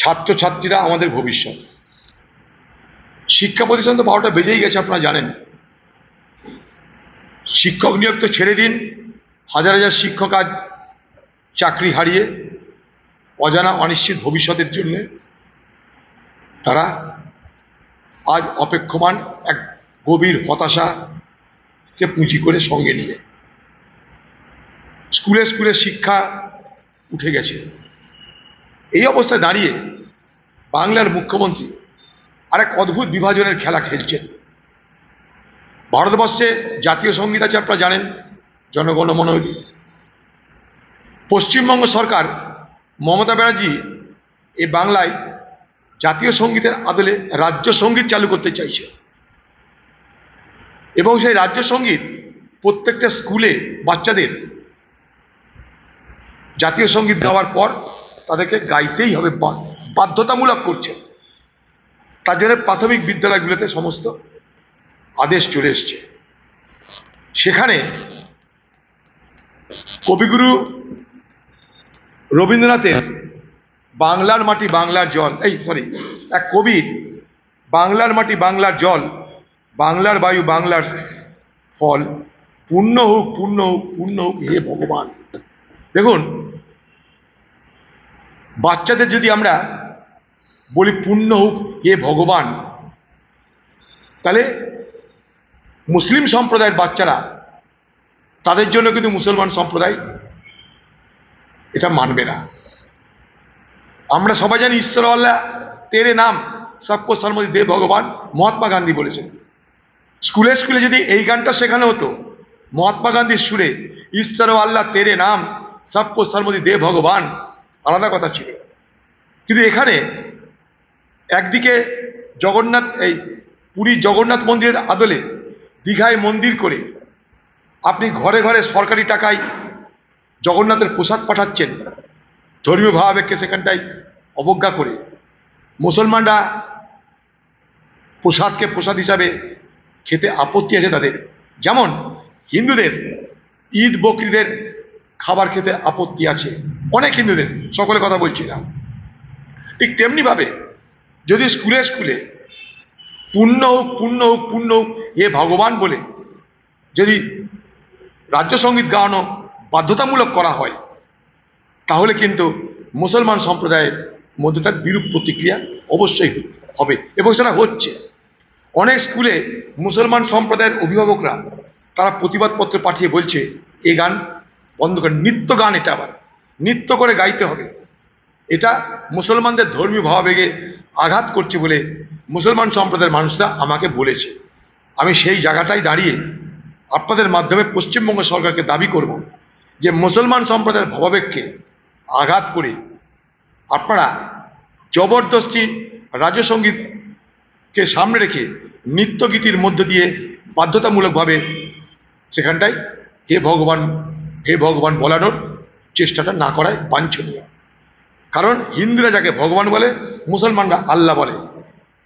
ছাত্রছাত্রীরা আমাদের ভবিষ্যৎ। শিক্ষা প্রতিষ্ঠান তো 12টা বেজেই গেছে, আপনারা জানেন। শিক্ষক নিয়োগ তো ছেড়ে দিন, হাজার হাজার শিক্ষক আজ চাকরি হারিয়ে অজানা অনিশ্চিত ভবিষ্যতের জন্য তারা আজ অপেক্ষমান এক গভীর হতাশাকে পুঁজি করে সঙ্গে নিয়ে। স্কুলে স্কুলে শিক্ষা উঠে গেছে। এই অবস্থায় দাঁড়িয়ে বাংলার মুখ্যমন্ত্রী আরেক অদ্ভুত বিভাজনের খেলা খেলছেন। ভারতবর্ষে জাতীয় সঙ্গীত আছে, আপনারা জানেন, জনগণ মন অধি। পশ্চিমবঙ্গ সরকার মমতা ব্যানার্জি এই বাংলায় জাতীয় সঙ্গীতের আদলে রাজ্য সঙ্গীত চালু করতে চাইছে এবং সেই রাজ্য সঙ্গীত প্রত্যেকটা স্কুলে বাচ্চাদের জাতীয় সঙ্গীত গাওয়ার পর তাদেরকে গাইতেই হবে, বাধ্যতামূলক করছে। তার জন্য প্রাথমিক বিদ্যালয়গুলোতে সমস্ত আদেশ চলে এসছে। সেখানে কবিগুরু রবীন্দ্রনাথের বাংলার মাটি বাংলার জল, এক কবির বাংলার মাটি বাংলার জল, বাংলার বায়ু বাংলার ফল, পূর্ণ হোক পূর্ণ হোক পূর্ণ হোক হে ভগবান। দেখুন, বাচ্চাদের যদি আমরা বলি পূর্ণ হোক হে ভগবান, তাহলে মুসলিম সম্প্রদায়ের বাচ্চারা, তাদের জন্য কিন্তু মুসলমান সম্প্রদায় এটা মানবে না। আমরা সবাই জানি ঈশ্বর আল্লাহ তেরে নাম সবকো সরমতি দে ভগবান, মহাত্মা গান্ধী বলেছেন। স্কুলে স্কুলে যদি এই গানটা শেখানো হতো মহাত্মা গান্ধীর সুরে, ঈশ্বর আল্লাহ তেরে নাম সবকো সরমতি দে ভগবান, আলাদা কথা ছিল। কিন্তু এখানে একদিকে জগন্নাথ, এই পুরী জগন্নাথ মন্দিরের আদলে দীঘায় মন্দির করে আপনি ঘরে ঘরে সরকারি টাকায় জগন্নাথের প্রসাদ পাঠাচ্ছেন, ধর্মীয় ভাবাবেগকে সেখানটায় অবজ্ঞা করে। মুসলমানরা প্রসাদকে প্রসাদ হিসাবে খেতে আপত্তি আছে তাদের, যেমন হিন্দুদের ঈদ বকরিদের খাবার খেতে আপত্তি আছে, অনেক হিন্দুদের, সকলের কথা বলছি না। ঠিক তেমনিভাবে যদি স্কুলে স্কুলে পূর্ণ হোক পূর্ণ হোক পূর্ণ হোক এ ভগবান বলে যদি রাজ্য সঙ্গীত গাওয়ানো বাধ্যতামূলক করা হয়, তাহলে কিন্তু মুসলমান সম্প্রদায়ের মধ্যে তার বিরূপ প্রতিক্রিয়া অবশ্যই হবে এবং সেটা হচ্ছে। অনেক স্কুলে মুসলমান সম্প্রদায়ের অভিভাবকরা তারা প্রতিবাদপত্র পাঠিয়ে বলছে এই গান বন্ধ করে, নৃত্য গান, এটা আবার নৃত্য করে গাইতে হবে। এটা মুসলমানদের ধর্মীয় ভাবাবেগে আঘাত করছে বলে মুসলমান সম্প্রদায়ের মানুষরা আমাকে বলেছে। আমি সেই জায়গাটায় দাঁড়িয়ে আপনাদের মাধ্যমে পশ্চিমবঙ্গ সরকারকে দাবি করব যে মুসলমান সম্প্রদায়ের ভাবাবেগকে আঘাত করে আপনারা জবরদস্তি রাজ্য সঙ্গীতকে সামনে রেখে নৃত্যগীতির মধ্য দিয়ে বাধ্যতামূলকভাবে সেখানটায় হে ভগবান বলানোর চেষ্টাটা না করায় বাঞ্ছনীয়। কারণ হিন্দুরা যাকে ভগবান বলে, মুসলমানরা আল্লাহ বলে,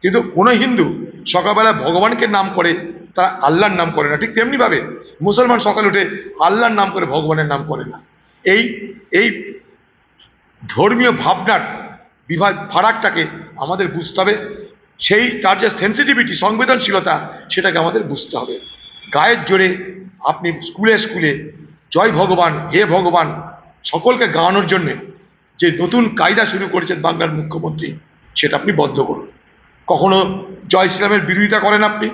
কিন্তু কোনো হিন্দু সকালবেলা ভগবানকে নাম করে, তারা আল্লাহর নাম করে না। ঠিক তেমনিভাবে মুসলমান সকালে উঠে আল্লাহর নাম করে, ভগবানের নাম করে না। এই ধর্মীয় ভাবনার ফারাকটাকে আমাদের বুঝতে হবে। তার যে সেন্সিটিভিটি, সংবেদনশীলতা, সেটাকে আমাদের বুঝতে হবে। গায়ের জোরে আপনি স্কুলে স্কুলে জয় ভগবান হে ভগবান সকলকে গাওয়ানোর জন্যে যে নতুন কায়দা শুরু করেছেন বাংলার মুখ্যমন্ত্রী, সেটা আপনি বন্ধ করুন। কখনো জয় শ্রীরামের বিরোধিতা করেন আপনি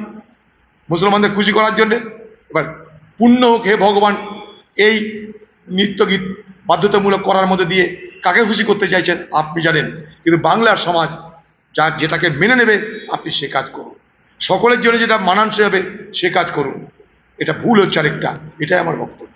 মুসলমানদের খুশি করার জন্যে। এবার পূর্ণ হোক হে ভগবান এই নৃত্যগীত বাধ্যতামূলক করার মধ্যে দিয়ে কাকে খুশি করতে চাইছেন আপনি জানেন, কিন্তু বাংলার সমাজ যেটাকে মেনে নেবে আপনি সে কাজ করুন। সকলের জন্য যেটা মানানসই হবে সে কাজ করুন। এটা ভুল হচ্ছে আরেকটা, এটাই আমার বক্তব্য।